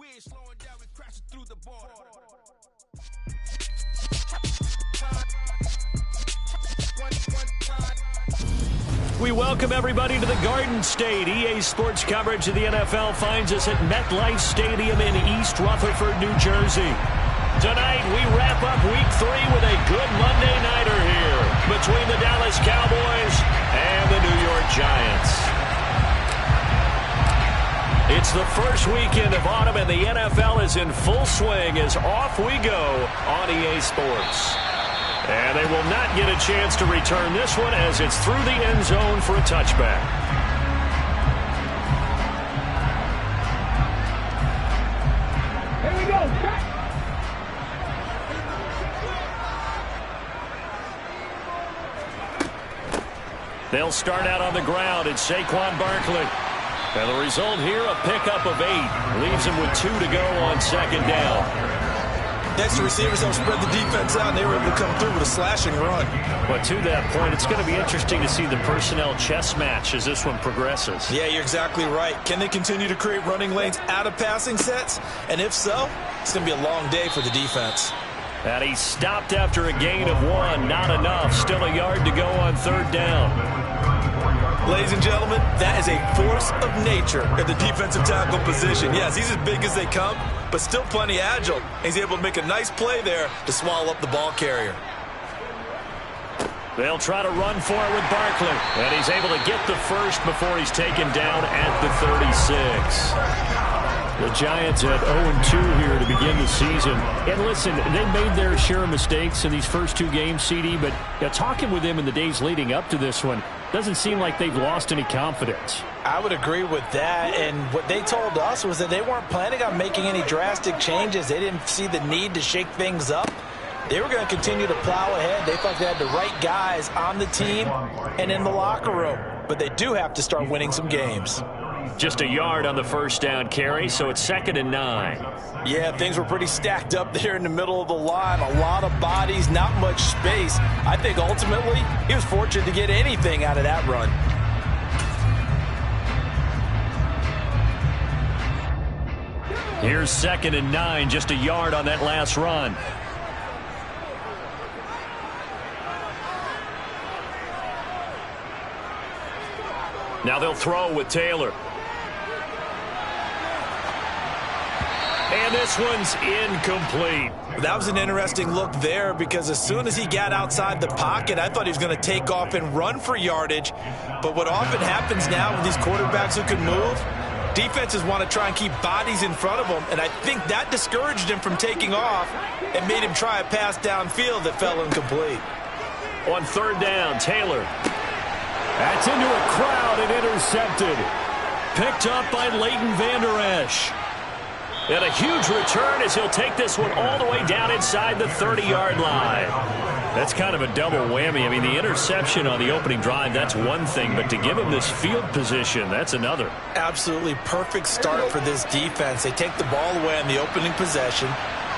We ain't slowing down, we crashing through the border. We welcome everybody to the Garden State. EA Sports coverage of the NFL finds us at MetLife Stadium in East Rutherford, New Jersey. Tonight, we wrap up Week 3 with a good Monday nighter here between the Dallas Cowboys and the New York Giants. It's the first weekend of autumn, and the NFL is in full swing as off we go on EA Sports. And they will not get a chance to return this one as it's through the end zone for a touchback. Here we go. They'll start out on the ground. It's Saquon Barkley. And the result here, a pickup of 8. Leaves him with 2 to go on second down. Next, the receivers help spread the defense out, and they were able to come through with a slashing run. But to that point, it's going to be interesting to see the personnel chess match as this one progresses. Yeah, you're exactly right. Can they continue to create running lanes out of passing sets? And if so, it's going to be a long day for the defense. And he stopped after a gain of 1. Not enough. Still a yard to go on third down. Ladies and gentlemen, that is a force of nature at the defensive tackle position. Yes, he's as big as they come, but still plenty agile. He's able to make a nice play there to swallow up the ball carrier. They'll try to run for it with Barkley. And he's able to get the first before he's taken down at the 36. The Giants at 0-2 here to begin the season. And listen, they made their share of mistakes in these first 2 games, CD, but talking with them in the days leading up to this one, doesn't seem like they've lost any confidence. I would agree with that, and what they told us was that they weren't planning on making any drastic changes. They didn't see the need to shake things up. They were going to continue to plow ahead. They thought they had the right guys on the team and in the locker room, but they do have to start winning some games. Just a yard on the first down carry, so it's 2nd and 9. Yeah, things were pretty stacked up there in the middle of the line. A lot of bodies, not much space. I think ultimately he was fortunate to get anything out of that run. Here's 2nd and 9, just a yard on that last run. Now they'll throw with Taylor. And this one's incomplete. That was an interesting look there because as soon as he got outside the pocket, I thought he was going to take off and run for yardage. But what often happens now with these quarterbacks who can move, defenses want to try and keep bodies in front of them, and I think that discouraged him from taking off and made him try a pass downfield that fell incomplete. On third down, Taylor. That's into a crowd and intercepted. Picked up by Leighton Vander Esch. And a huge return as he'll take this one all the way down inside the 30-yard line. That's kind of a double whammy. I mean, the interception on the opening drive, that's one thing, but to give him this field position, that's another. Absolutely perfect start for this defense. They take the ball away on the opening possession.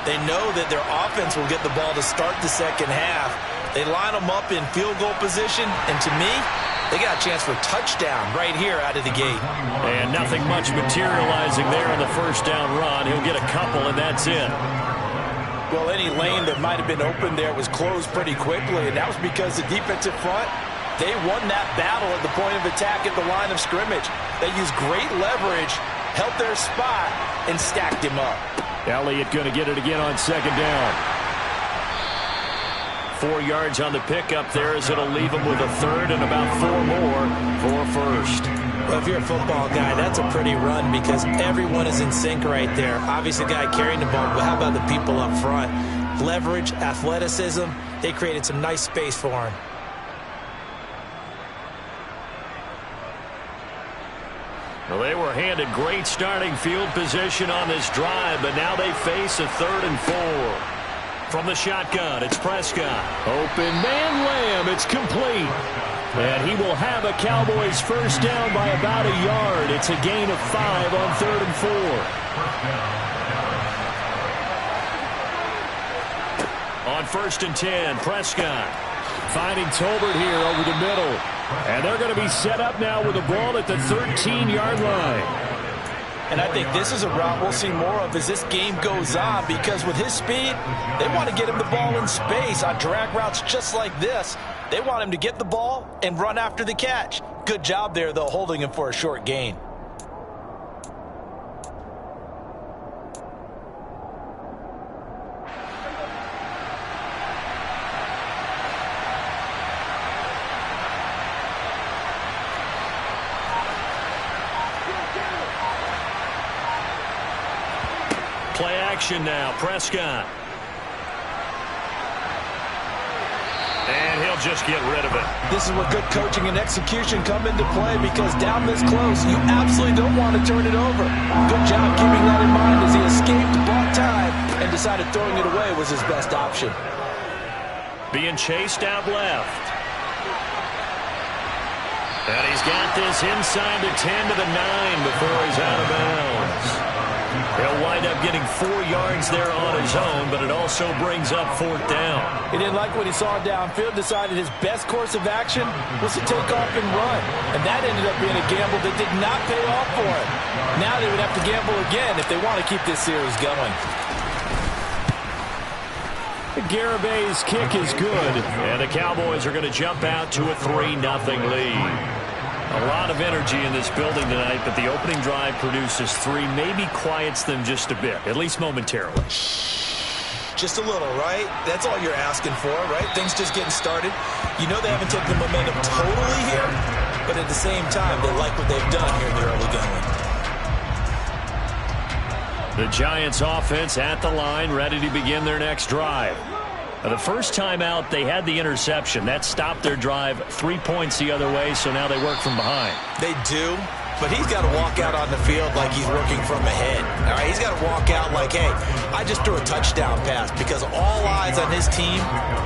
They know that their offense will get the ball to start the second half. They line them up in field goal position, and to me, they got a chance for a touchdown right here out of the gate. And nothing much materializing there on the first down run. He'll get a couple, and that's it. Well, any lane that might have been open there was closed pretty quickly, and that was because the defensive front, they won that battle at the point of attack at the line of scrimmage. They used great leverage, held their spot, and stacked him up. Elliott going to get it again on second down. 4 yards on the pickup there as it'll leave him with a third and about 4 more for first. Well, if you're a football guy, that's a pretty run because everyone is in sync right there. Obviously, the guy carrying the ball, but how about the people up front? Leverage, athleticism, they created some nice space for him. Well, they were handed great starting field position on this drive, but now they face a 3rd and 4. From the shotgun, it's Prescott. Open man, Lamb. It's complete. And he will have a Cowboys first down by about a yard. It's a gain of 5 on 3rd and 4. On 1st and 10, Prescott finding Tolbert here over the middle. And they're going to be set up now with the ball at the 13-yard line. And I think this is a route we'll see more of as this game goes on, because with his speed, they want to get him the ball in space on drag routes just like this. They want him to get the ball and run after the catch. Good job there, though, holding him for a short gain. Play action now, Prescott. And he'll just get rid of it. This is where good coaching and execution come into play, because down this close, you absolutely don't want to turn it over. Good job keeping that in mind as he escaped, bought time, and decided throwing it away was his best option. Being chased out left. And he's got this inside the 10 to the 9 before he's out of bounds. He'll wind up getting 4 yards there on his own, but it also brings up 4th down. He didn't like what he saw downfield, decided his best course of action was to take off and run. And that ended up being a gamble that did not pay off for him. Now they would have to gamble again if they want to keep this series going. Garabay's kick is good, and the Cowboys are going to jump out to a 3-0 lead. A lot of energy in this building tonight, but the opening drive produces 3, maybe quiets them just a bit, at least momentarily. Just a little, right? That's all you're asking for, right? Things just getting started. You know they haven't taken the momentum totally here, but at the same time, they like what they've done here in the early going. The Giants offense at the line, ready to begin their next drive. The first time out, they had the interception. That stopped their drive 3 points the other way, so now they work from behind. They do, but he's got to walk out on the field like he's working from ahead. All right, he's got to walk out like, hey, I just threw a touchdown pass, because all eyes on his team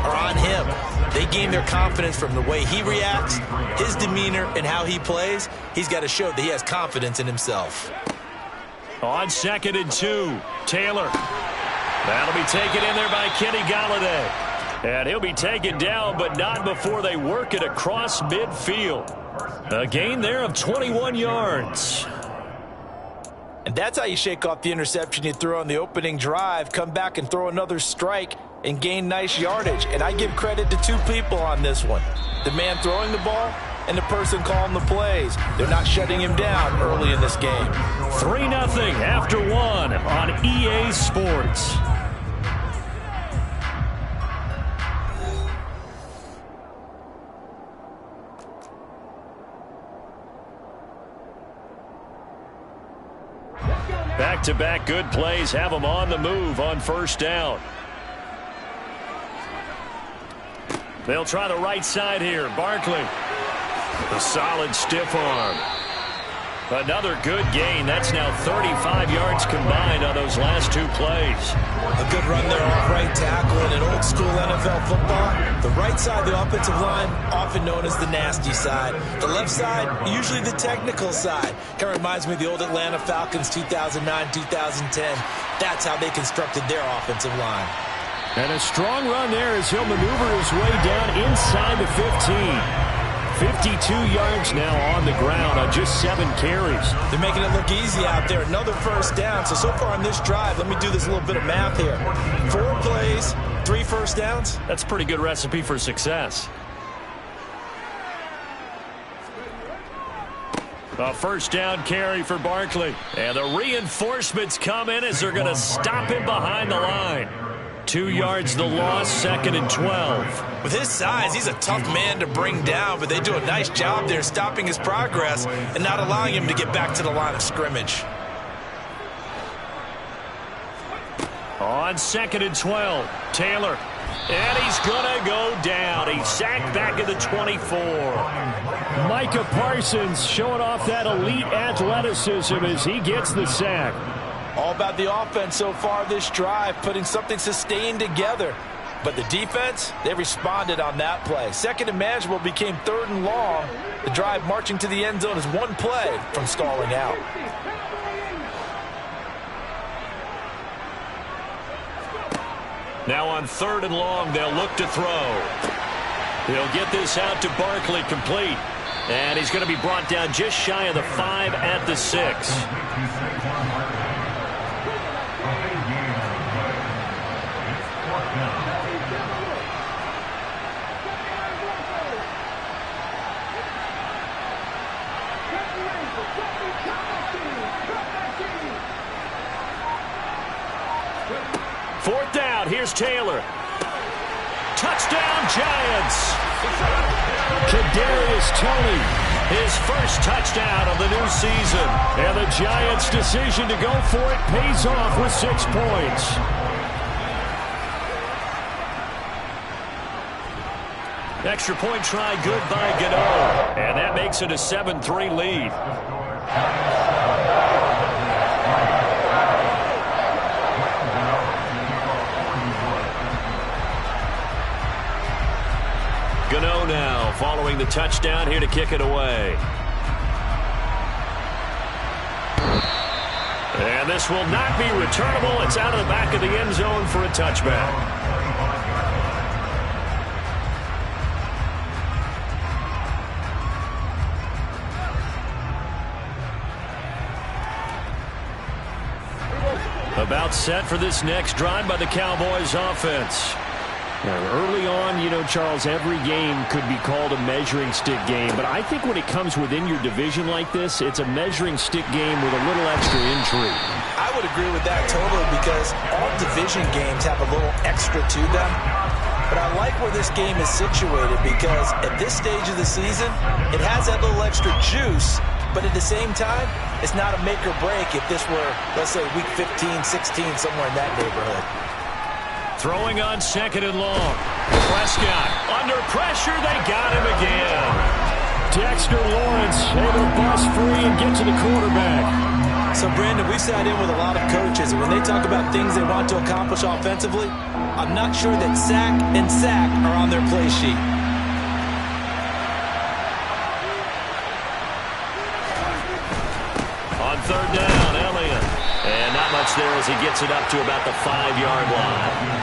are on him. They gain their confidence from the way he reacts, his demeanor, and how he plays. He's got to show that he has confidence in himself. On 2nd and 2, Taylor. That'll be taken in there by Kenny Golladay. And he'll be taken down, but not before they work it across midfield. A gain there of 21 yards. And that's how you shake off the interception you threw on the opening drive, come back and throw another strike and gain nice yardage. And I give credit to 2 people on this one. The man throwing the ball and the person calling the plays. They're not shutting him down early in this game. 3-0 after 1 on EA Sports. Back-to-back good plays have them on the move on 1st down. They'll try the right side here. Barkley. A solid stiff arm. Another good gain. That's now 35 yards combined on those last 2 plays. A good run there off right tackle in an old-school NFL football. The right side of the offensive line, often known as the nasty side. The left side, usually the technical side. Kind of reminds me of the old Atlanta Falcons 2009-2010. That's how they constructed their offensive line. And a strong run there as he'll maneuver his way down inside the 15. 52 yards now on the ground on just 7 carries. They're making it look easy out there. Another 1st down. So far on this drive, let me do this little bit of math here. 4 plays, 3 1st downs. That's a pretty good recipe for success. A 1st down carry for Barkley. And the reinforcements come in as they're going to stop him behind the line. 2 yards the loss, 2nd and 12. With his size, he's a tough man to bring down, but they do a nice job there stopping his progress and not allowing him to get back to the line of scrimmage. On 2nd and 12, Taylor. And he's going to go down. He's sacked back at the 24. Micah Parsons showing off that elite athleticism as he gets the sack. All about the offense so far this drive, putting something sustained together. But the defense, they responded on that play. 2nd and manageable became 3rd and long. The drive marching to the end zone is 1 play from stalling out. Now on 3rd and long, they'll look to throw. He'll get this out to Barkley, complete. And he's going to be brought down just shy of the 5 at the 6. Fourth down, here's Taylor. Touchdown, Giants. Kadarius Toney, his first touchdown of the new season. And the Giants' decision to go for it pays off with 6 points. Extra point try good by Gano. And that makes it a 7-3 lead. Gano now following the touchdown here to kick it away. And this will not be returnable. It's out of the back of the end zone for a touchback. About set for this next drive by the Cowboys offense. Early on, you know, Charles, every game could be called a measuring stick game. But I think when it comes within your division like this, it's a measuring stick game with a little extra intrigue. I would agree with that totally because all division games have a little extra to them. But I like where this game is situated because at this stage of the season, it has that little extra juice. But at the same time, it's not a make or break if this were, let's say, week 15, 16, somewhere in that neighborhood. Throwing on 2nd and long. Prescott under pressure. They got him again. Dexter Lawrence able to bust free and get to the quarterback. So, Brandon, we sat in with a lot of coaches, and when they talk about things they want to accomplish offensively, I'm not sure that sack and sack are on their play sheet. On 3rd down, Elliott. And not much there as he gets it up to about the 5-yard line.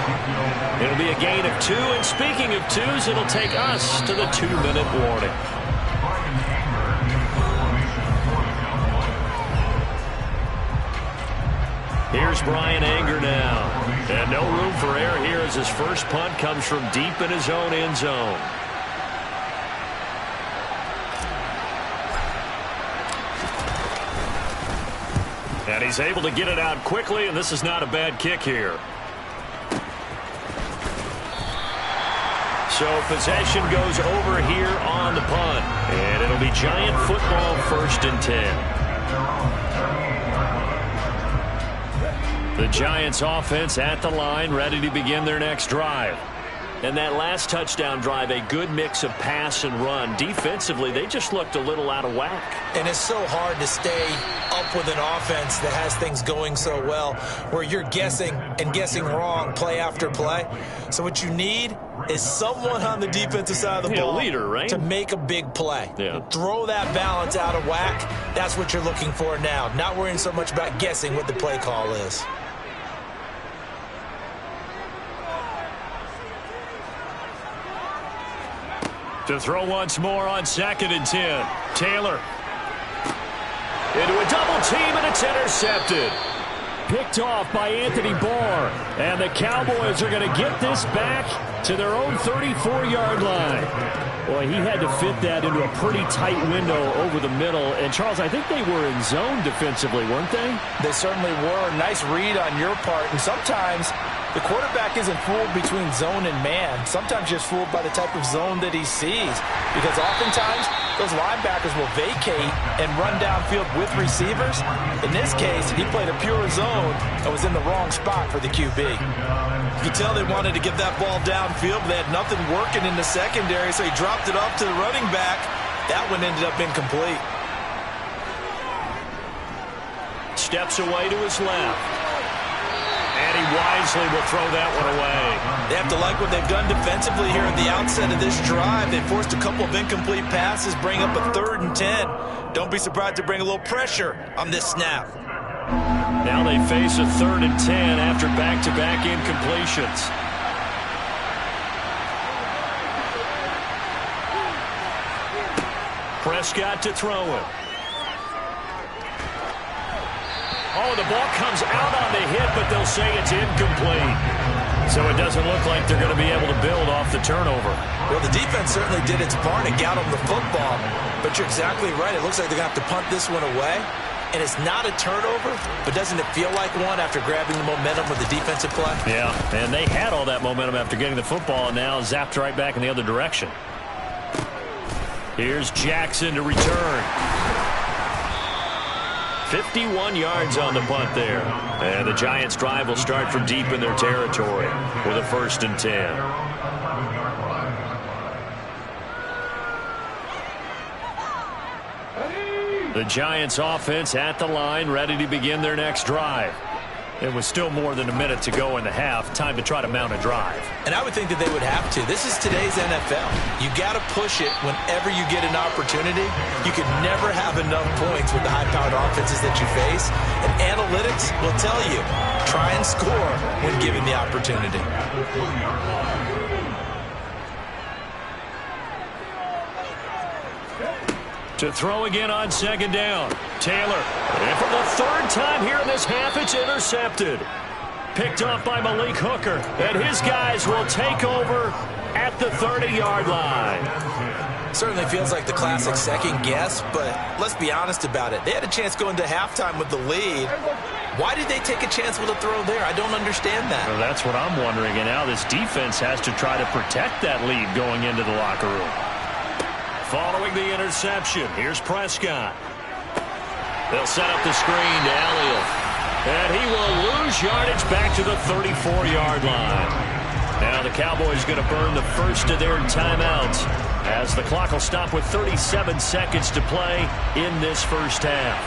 It'll be a gain of 2, and speaking of 2s, it'll take us to the 2-minute warning. Here's Brian Anger now. And no room for error here as his first punt comes from deep in his own end zone. And he's able to get it out quickly, and this is not a bad kick here. So possession goes over here on the punt. And it'll be Giant football 1st and 10. The Giants offense at the line, ready to begin their next drive. And that last touchdown drive, a good mix of pass and run. Defensively, they just looked a little out of whack. And it's so hard to stay up with an offense that has things going so well, where you're guessing and guessing wrong play after play. So what you need is someone on the defensive side of the ball, a leader, right? To make a big play. Yeah. Throw that balance out of whack. That's what you're looking for now. Not worrying so much about guessing what the play call is. To throw once more on 2nd and 10. Taylor. Into a double team, and it's intercepted. Picked off by Anthony Barr. And the Cowboys are going to get this back to their own 34-yard line. Boy, he had to fit that into a pretty tight window over the middle. And, Charles, I think they were in zone defensively, weren't they? They certainly were. Nice read on your part. And sometimes the quarterback isn't fooled between zone and man. Sometimes just fooled by the type of zone that he sees. Because oftentimes those linebackers will vacate and run downfield with receivers. In this case, he played a pure zone and was in the wrong spot for the QB. You could tell they wanted to get that ball downfield, but they had nothing working in the secondary, so he dropped it off to the running back. That one ended up incomplete. Steps away to his left. And he wisely will throw that one away. They have to like what they've done defensively here at the outset of this drive. They forced a couple of incomplete passes, bring up a 3rd and 10. Don't be surprised to bring a little pressure on this snap. Now they face a 3rd and 10 after back-to-back incompletions. Prescott to throw it. Oh, the ball comes out on the hit, but they'll say it's incomplete. So it doesn't look like they're going to be able to build off the turnover. Well, the defense certainly did its part and got them the football. But you're exactly right. It looks like they're going to have to punt this one away. And it's not a turnover, but doesn't it feel like one after grabbing the momentum of the defensive play? Yeah, and they had all that momentum after getting the football and now zapped right back in the other direction. Here's Jackson to return. 51 yards on the punt there. And the Giants' drive will start from deep in their territory with a 1st and 10. The Giants offense at the line, ready to begin their next drive. It was still more than a minute to go in the half. Time to try to mount a drive. And I would think that they would have to. This is today's NFL. You got to push it whenever you get an opportunity. You could never have enough points with the high-powered offenses that you face. And analytics will tell you, try and score when given the opportunity. To throw again on 2nd down. Taylor. And for the 3rd time here in this half, it's intercepted. Picked off by Malik Hooker. And his guys will take over at the 30-yard line. Certainly feels like the classic second guess, but let's be honest about it. They had a chance going to halftime with the lead. Why did they take a chance with a throw there? I don't understand that. Well, that's what I'm wondering. And now this defense has to try to protect that lead going into the locker room. Following the interception, here's Prescott. They'll set up the screen to Elliott. And he will lose yardage back to the 34-yard line. Now the Cowboys going to burn the first of their timeouts as the clock will stop with 37 seconds to play in this first half.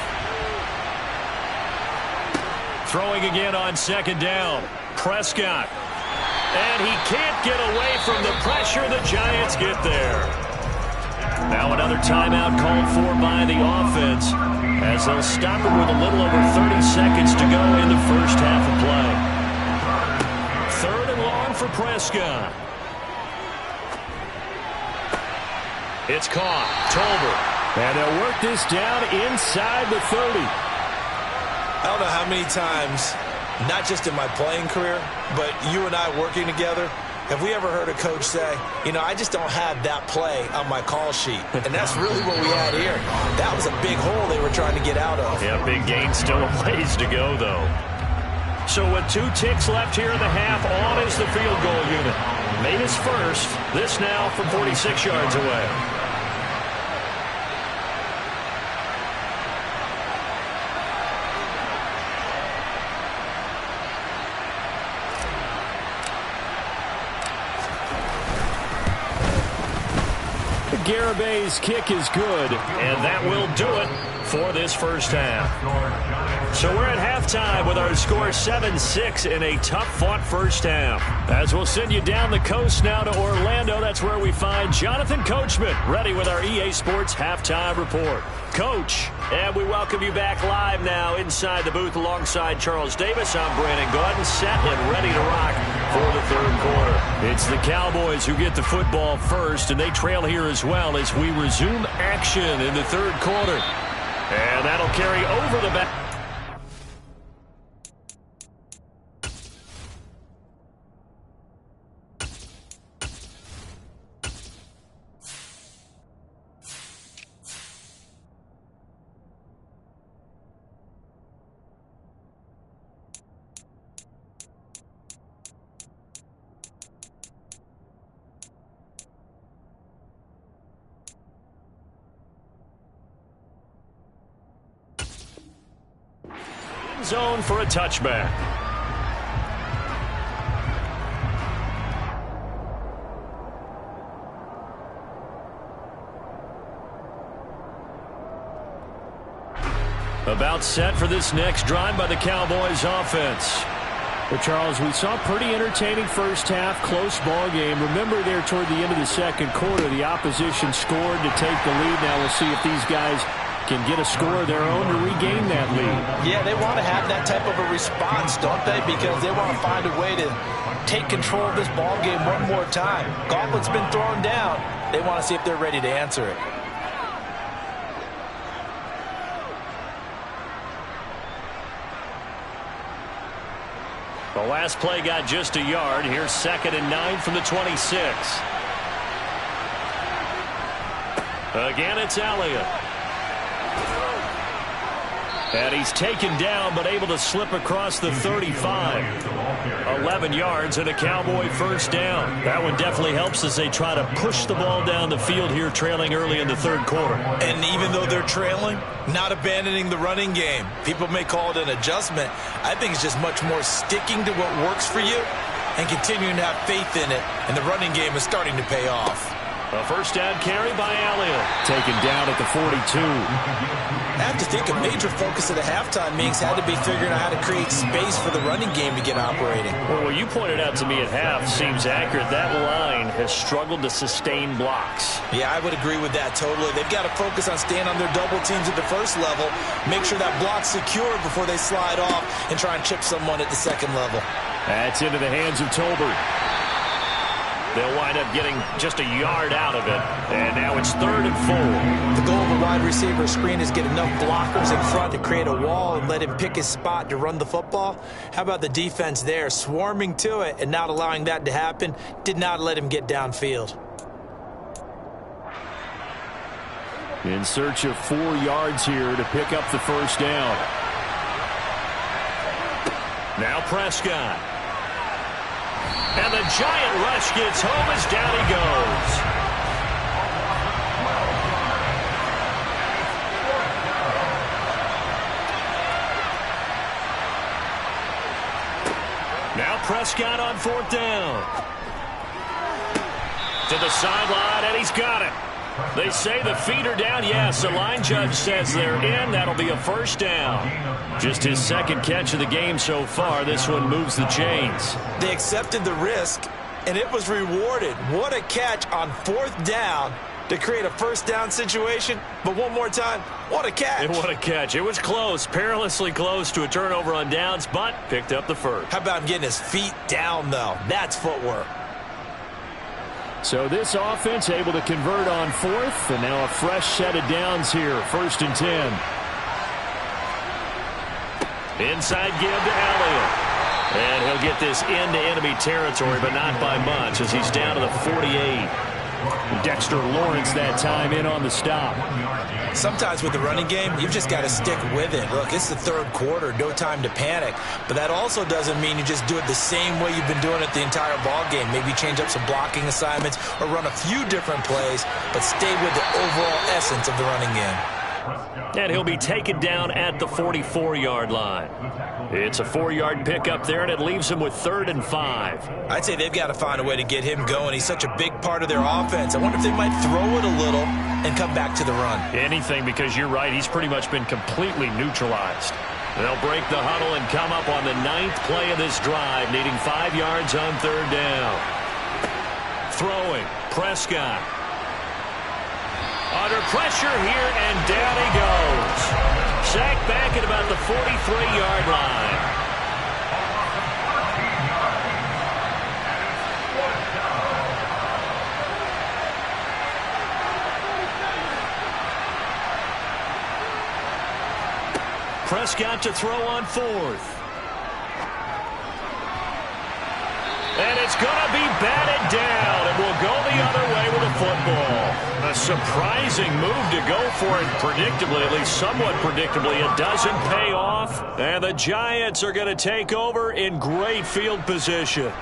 Throwing again on 2nd down. Prescott. And he can't get away from the pressure. The Giants get there. Now another timeout called for by the offense as they'll stop it with a little over 30 seconds to go in the first half of play. 3rd and long for Prescott. It's caught. Tolbert. And they'll work this down inside the 30. I don't know how many times, not just in my playing career, but you and I working together, have we ever heard a coach say, you know, I just don't have that play on my call sheet? And that's really what we had here. That was a big hole they were trying to get out of. Yeah, big gain, still a ways to go, though. So with 2 ticks left here in the half, on is the field goal unit. Made his first. This now from 46 yards away. Garabay's kick is good, and that will do it for this first half. So we're at halftime with our score 7-6 in a tough-fought first half. As we'll send you down the coast now to Orlando, that's where we find Jonathan Coachman ready with our EA Sports Halftime Report. Coach, and we welcome you back live now inside the booth alongside Charles Davis. I'm Brandon Gordon, set and ready to rock for the 3rd quarter. It's the Cowboys who get the football first, and they trail here as well as we resume action in the 3rd quarter. And that'll carry over the back. Zone for a touchback. About set for this next drive by the Cowboys offense. Well, Charles, we saw a pretty entertaining first half, close ball game. Remember there toward the end of the 2nd quarter, the opposition scored to take the lead. Now we'll see if these guys can get a score of their own to regain that lead. Yeah, they want to have that type of a response, don't they? Because they want to find a way to take control of this ball game one more time. Gauntlet's been thrown down. They want to see if they're ready to answer it. The last play got just a yard. Here's 2nd and 9 from the 26. Again, it's Elliott. And he's taken down, but able to slip across the 35. 11 yards and a Cowboy first down. That one definitely helps as they try to push the ball down the field here, trailing early in the third quarter. And even though they're trailing, not abandoning the running game. People may call it an adjustment. I think it's just much more sticking to what works for you and continuing to have faith in it. And the running game is starting to pay off. A first down carry by Elliott. Taken down at the 42. I have to think a major focus of the halftime meetings had to be figuring out how to create space for the running game to get operating. Well, what you pointed out to me at half seems accurate. That line has struggled to sustain blocks. Yeah, I would agree with that totally. They've got to focus on staying on their double teams at the first level, make sure that block's secure before they slide off and try and chip someone at the second level. That's into the hands of Tolbert. They'll wind up getting just a yard out of it. And now it's 3rd and 4. The goal of a wide receiver screen is get enough blockers in front to create a wall and let him pick his spot to run the football. How about the defense there, swarming to it and not allowing that to happen? Did not let him get downfield. In search of 4 yards here to pick up the first down. Now Prescott. And the giant rush gets home as down he goes. Now Prescott on 4th down. To the sideline, and he's got it. They say the feet are down. Yes, the line judge says they're in. That'll be a first down. Just his 2nd catch of the game so far. This one moves the chains. They accepted the risk, and it was rewarded. What a catch on 4th down to create a first down situation. But one more time, what a catch. And what a catch. It was close, perilously close to a turnover on downs, but picked up the first. How about getting his feet down, though? That's footwork. So this offense able to convert on 4th, and now a fresh set of downs here, 1st and 10. Inside give to Elliott. And he'll get this into enemy territory, but not by much as he's down to the 48. Dexter Lawrence that time in on the stop. Sometimes with the running game, you've just got to stick with it. Look, it's the 3rd quarter, no time to panic. But that also doesn't mean you just do it the same way you've been doing it the entire ball game. Maybe change up some blocking assignments or run a few different plays, but stay with the overall essence of the running game. And he'll be taken down at the 44-yard line. It's a 4-yard pickup there, and it leaves him with 3rd and 5. I'd say they've got to find a way to get him going. He's such a big part of their offense. I wonder if they might throw it a little and come back to the run. Anything, because you're right. He's pretty much been completely neutralized. They'll break the huddle and come up on the 9th play of this drive, needing 5 yards on 3rd down. Throwing, Prescott. Under pressure here, and down he goes. Sacked back at about the 43-yard line. Prescott to throw on 4th. And it's going to be batted down, and we'll go the other way with the football. A surprising move to go for it predictably, at least somewhat predictably. It doesn't pay off, and the Giants are going to take over in great field position.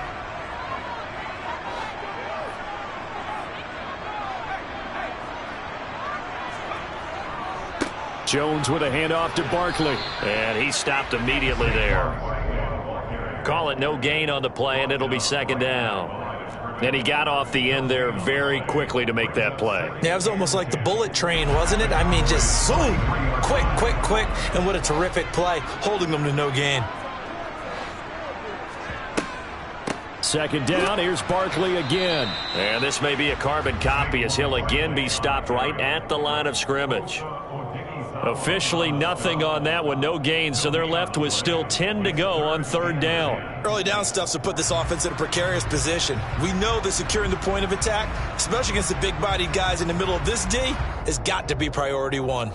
Jones with a handoff to Barkley, and he stopped immediately there. Call it no gain on the play, and it'll be 2nd down. And he got off the end there very quickly to make that play. Yeah, it was almost like the bullet train, wasn't it? I mean, just zoom, quick, quick, quick, and what a terrific play, holding them to no gain. 2nd down, here's Barkley again. And this may be a carbon copy as he'll again be stopped right at the line of scrimmage. Officially nothing on that one, no gain, so they're left with still 10 to go on 3rd down. Early down stuff to put this offense in a precarious position. We know that securing the point of attack, especially against the big-bodied guys in the middle of this D, has got to be priority 1.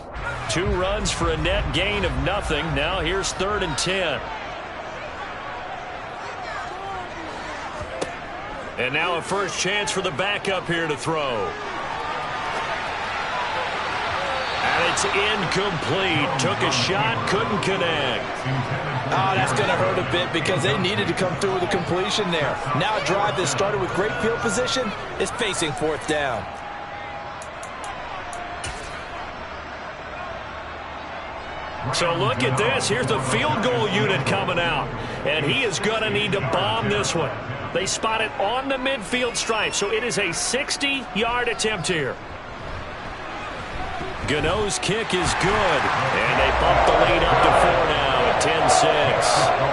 2 runs for a net gain of nothing. Now here's 3rd and 10. And now a first chance for the backup here to throw. And it's incomplete. Took a shot, couldn't connect. Oh, that's going to hurt a bit because they needed to come through with a completion there. Now a drive that started with great field position is facing fourth down. So look at this. Here's the field goal unit coming out. And he is going to need to bomb this one. They spot it on the midfield stripe, so it is a 60-yard attempt here. Gano's kick is good, and they bump the lead up to 4 now at 10-6.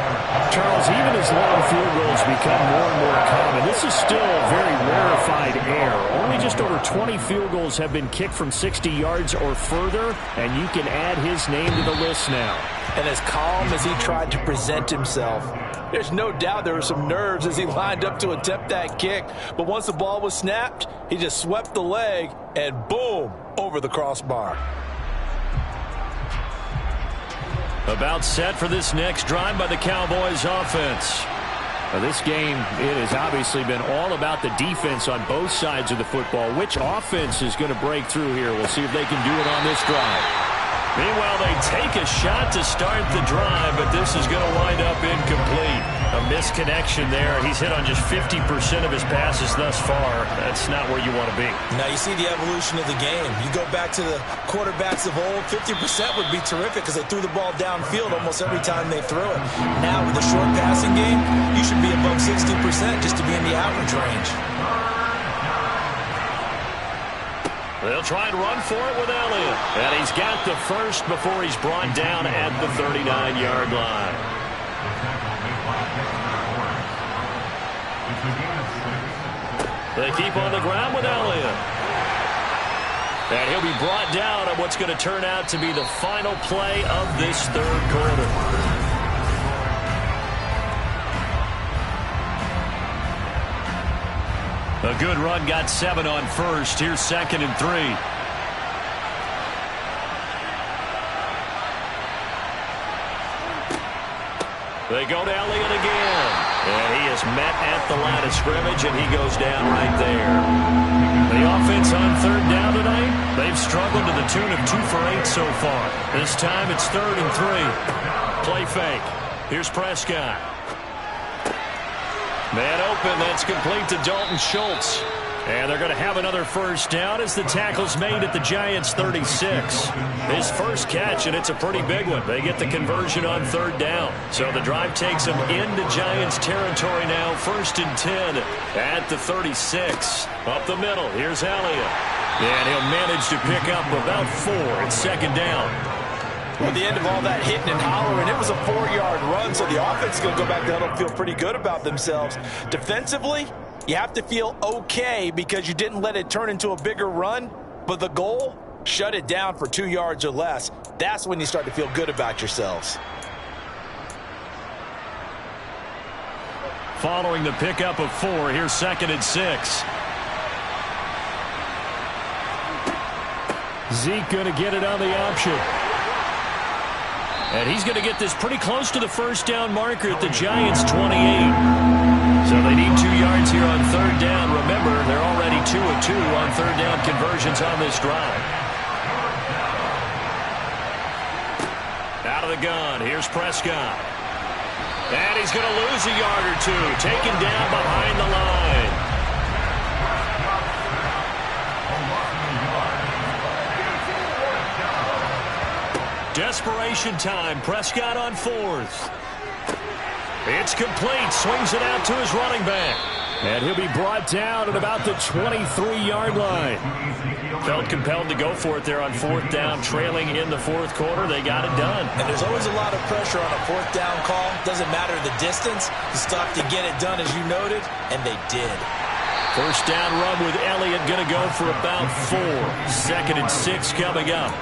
Charles, even as long field goals become more and more common, this is still a very rarefied air. Only just over 20 field goals have been kicked from 60 yards or further, and you can add his name to the list now. And as calm as he tried to present himself, there's no doubt there were some nerves as he lined up to attempt that kick. But once the ball was snapped, he just swept the leg and boom, over the crossbar. About set for this next drive by the Cowboys offense. Now this game, it has obviously been all about the defense on both sides of the football. Which offense is going to break through here? We'll see if they can do it on this drive. Meanwhile, they take a shot to start the drive, but this is going to wind up incomplete. A misconnection there. He's hit on just 50% of his passes thus far. That's not where you want to be. Now you see the evolution of the game. You go back to the quarterbacks of old, 50% would be terrific because they threw the ball downfield almost every time they threw it. Now with the short passing game, you should be above 60% just to be in the average range. They'll try and run for it with Elliott. And he's got the first before he's brought down at the 39-yard line. They keep on the ground with Elliott. And he'll be brought down on what's going to turn out to be the final play of this third quarter. A good run, got 7 on first. Here's 2nd and 3. They go to Elliott again. And he is met at the line of scrimmage, and he goes down right there. The offense on third down tonight, they've struggled to the tune of 2 for 8 so far. This time it's 3rd and 3. Play fake. Here's Prescott. Man open, that's complete to Dalton Schultz. And they're going to have another first down as the tackle's made at the Giants' 36. His first catch, and it's a pretty big one. They get the conversion on third down. So the drive takes them into Giants territory now, 1st and 10 at the 36. Up the middle, here's Elliott. And he'll manage to pick up about 4 at 2nd down. At the end of all that hitting and hollering, it was a 4-yard run, so the offense is going to go back there and feel pretty good about themselves. Defensively, you have to feel okay because you didn't let it turn into a bigger run, but the goal, shut it down for 2 yards or less. That's when you start to feel good about yourselves. Following the pickup of 4, here's 2nd and 6. Zeke going to get it on the option. And he's going to get this pretty close to the first down marker at the Giants' 28. So they need 2 yards here on third down. Remember, they're already 2 of 2 on third down conversions on this drive. Out of the gun, here's Prescott. And he's going to lose a yard or 2, taken down behind the line. Desperation time. Prescott on 4th. It's complete. Swings it out to his running back. And he'll be brought down at about the 23-yard line. Felt compelled to go for it there on 4th down, trailing in the 4th quarter. They got it done. And there's always a lot of pressure on a 4th down call. Doesn't matter the distance. You still have to get it done, as you noted, and they did. First down run with Elliott going to go for about 4. 2nd and 6 coming up.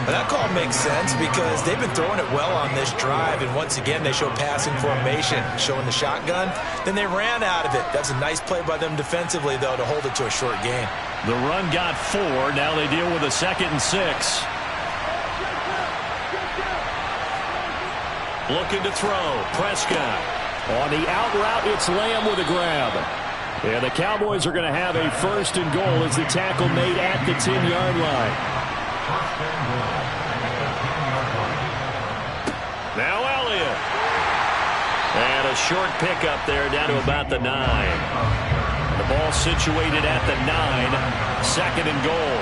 That call makes sense because they've been throwing it well on this drive, and once again they show passing formation, showing the shotgun. Then they ran out of it. That's a nice play by them defensively, though, to hold it to a short game. The run got 4. Now they deal with a 2nd and 6. Looking to throw. Prescott. On the out route, it's Lamb with a grab. Yeah, the Cowboys are going to have a 1st and goal as the tackle made at the 10-yard line. Now Elliott. And a short pickup there down to about the 9. The ball situated at the 9. 2nd and goal.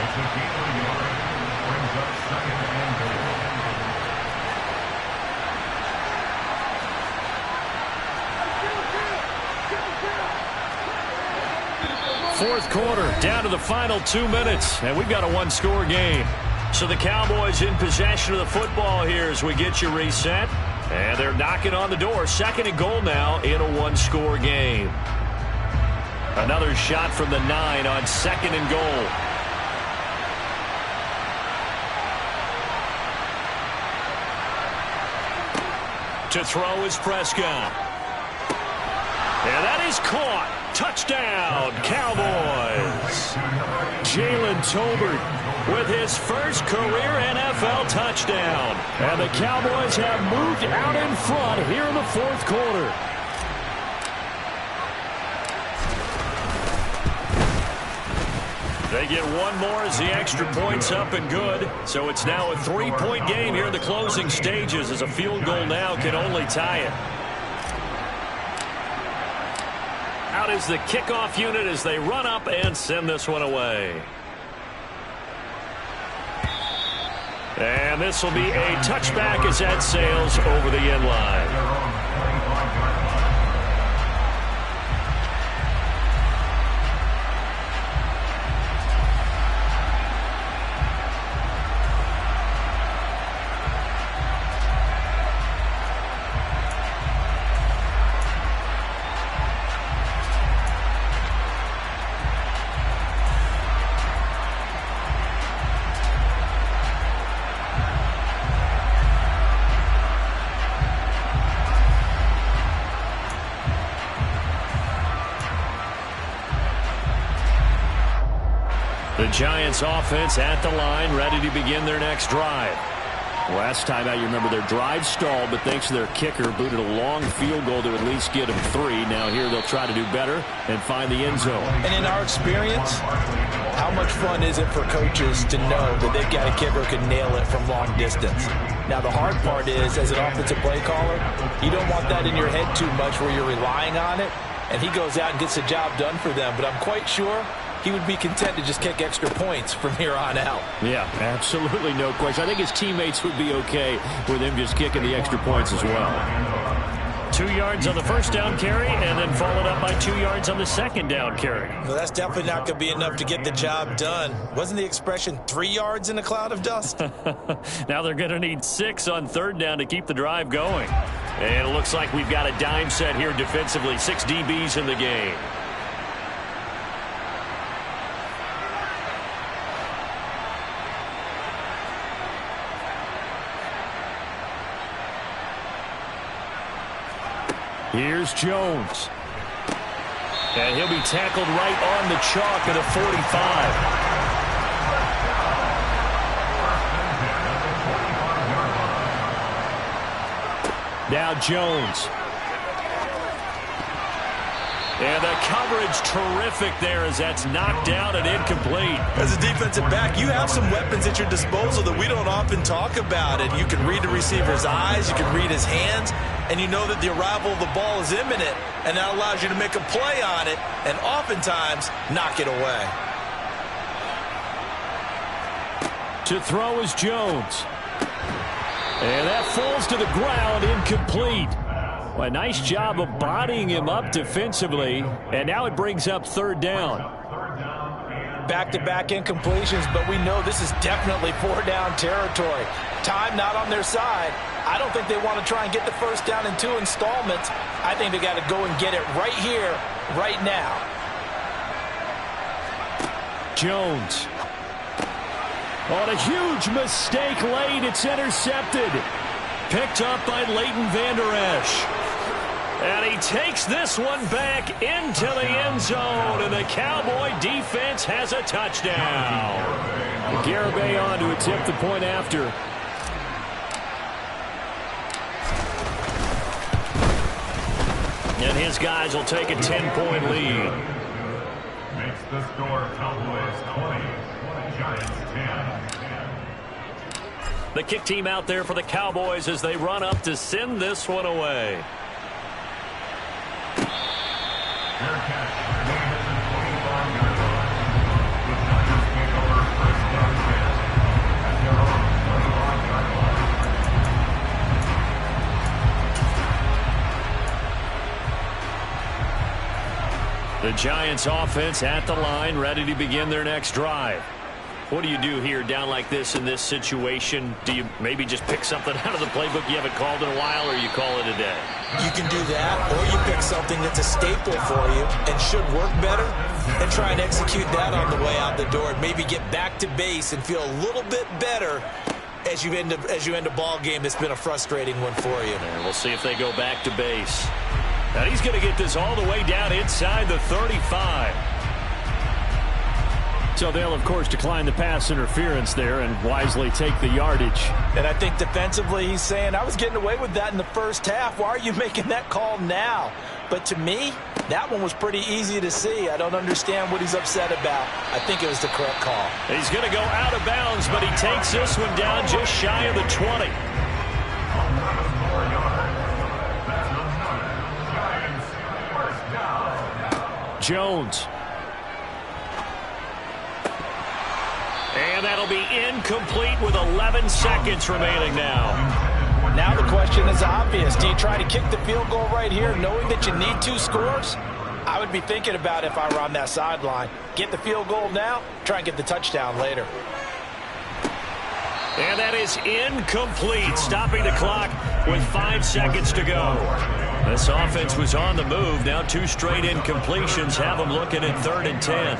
Fourth quarter, down to the final 2 minutes, and we've got a one-score game. So the Cowboys in possession of the football here as we get you reset. And they're knocking on the door. 2nd and goal now in a one-score game. Another shot from the 9 on 2nd and goal. To throw is Prescott. And that is caught. Touchdown, Cowboys. Jalen Tolbert with his first career NFL touchdown. And the Cowboys have moved out in front here in the 4th quarter. They get one more as the extra point's up and good. So it's now a 3-point game here in the closing stages as a field goal now can only tie it. Out is the kickoff unit as they run up and send this one away. And this will be a touchback as that sails over the end line. The Giants offense at the line, ready to begin their next drive. Last time out, you remember their drive stalled, but thanks to their kicker, booted a long field goal to at least get them 3. Now here they'll try to do better and find the end zone. And in our experience, how much fun is it for coaches to know that they've got a kicker who can nail it from long distance? Now the hard part is, as an offensive play caller, you don't want that in your head too much where you're relying on it, and he goes out and gets the job done for them. But I'm quite sure he would be content to just kick extra points from here on out. Yeah, absolutely no question. I think his teammates would be okay with him just kicking the extra points as well. 2 yards on the first down carry and then followed up by 2 yards on the second down carry. Well, that's definitely not going to be enough to get the job done. Wasn't the expression 3 yards in a cloud of dust? Now they're going to need 6 on 3rd down to keep the drive going. And it looks like we've got a dime set here defensively. 6 DBs in the game. Here's Jones. And he'll be tackled right on the chalk at a 45. Now Jones. And the coverage terrific there as that's knocked down and incomplete. As a defensive back, you have some weapons at your disposal that we don't often talk about. And you can read the receiver's eyes, you can read his hands, and you know that the arrival of the ball is imminent, and that allows you to make a play on it and oftentimes knock it away. To throw is Jones. And that falls to the ground, incomplete. Well, a nice job of bodying him up defensively, and now it brings up 3rd down. Back-to-back incompletions, but we know this is definitely 4-down territory. Time not on their side. I don't think they want to try and get the first down in 2 installments. I think they got to go and get it right here, right now. Jones. On a huge mistake late, it's intercepted. Picked up by Leighton Vander Esch. And he takes this one back into the end zone, and the Cowboy defense has a touchdown. Garibay on to attempt the point after. And his guys will take a 10-point lead. It's the score, Cowboys 20, Giants 10. The kick team out there for the Cowboys as they run up to send this one away. Fair catch. Remaining at the 25-yard line. The Giants take over first down 10 at their own 25-yard line. The Giants offense at the line, ready to begin their next drive. What do you do here down like this in this situation? Do you maybe just pick something out of the playbook you haven't called in a while, or you call it a day? You can do that, or you pick something that's a staple for you and should work better and try and execute that on the way out the door and maybe get back to base and feel a little bit better as you end a ball game that's been a frustrating one for you. And we'll see if they go back to base. Now he's going to get this all the way down inside the 35. So they'll, of course, decline the pass interference there and wisely take the yardage. And I think defensively he's saying, I was getting away with that in the first half. Why are you making that call now? But to me, that one was pretty easy to see. I don't understand what he's upset about. I think it was the correct call. He's going to go out of bounds, but he takes this one down just shy of the 20. Jones. And that'll be incomplete with 11 seconds remaining now. Now the question is obvious. Do you try to kick the field goal right here knowing that you need 2 scores? I would be thinking about it if I were on that sideline. Get the field goal now, try and get the touchdown later. And that is incomplete, stopping the clock with 5 seconds to go. This offense was on the move. Now 2 straight incompletions have them looking at 3rd and 10.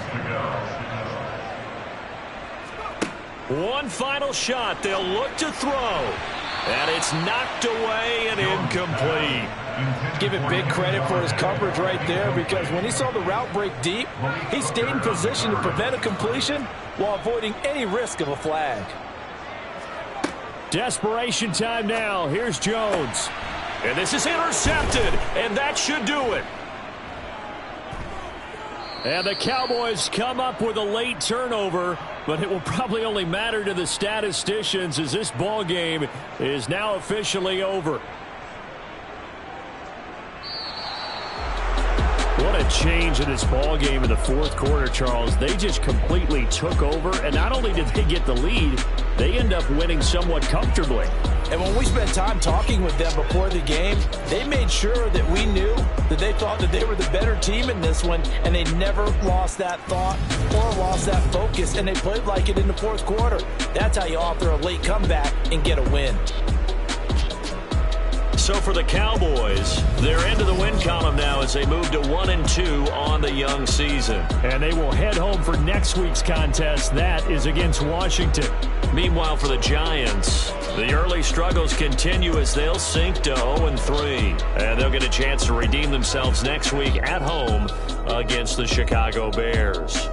One final shot. They'll look to throw. And it's knocked away and incomplete. Give it big credit for his coverage right there, because when he saw the route break deep, he stayed in position to prevent a completion while avoiding any risk of a flag. Desperation time now. Here's Jones. And this is intercepted, and that should do it. And the Cowboys come up with a late turnover, but it will probably only matter to the statisticians as this ball game is now officially over. What a change in this ball game in the 4th quarter, Charles. They just completely took over, and not only did they get the lead, they end up winning somewhat comfortably. And when we spent time talking with them before the game, they made sure that we knew that they thought that they were the better team in this one, and they never lost that thought or lost that focus, and they played like it in the 4th quarter. That's how you author a late comeback and get a win. So for the Cowboys, they're into the win column now as they move to 1-2 on the young season. And they will head home for next week's contest. That is against Washington. Meanwhile, for the Giants, the early struggles continue as they'll sink to 0-3. And they'll get a chance to redeem themselves next week at home against the Chicago Bears.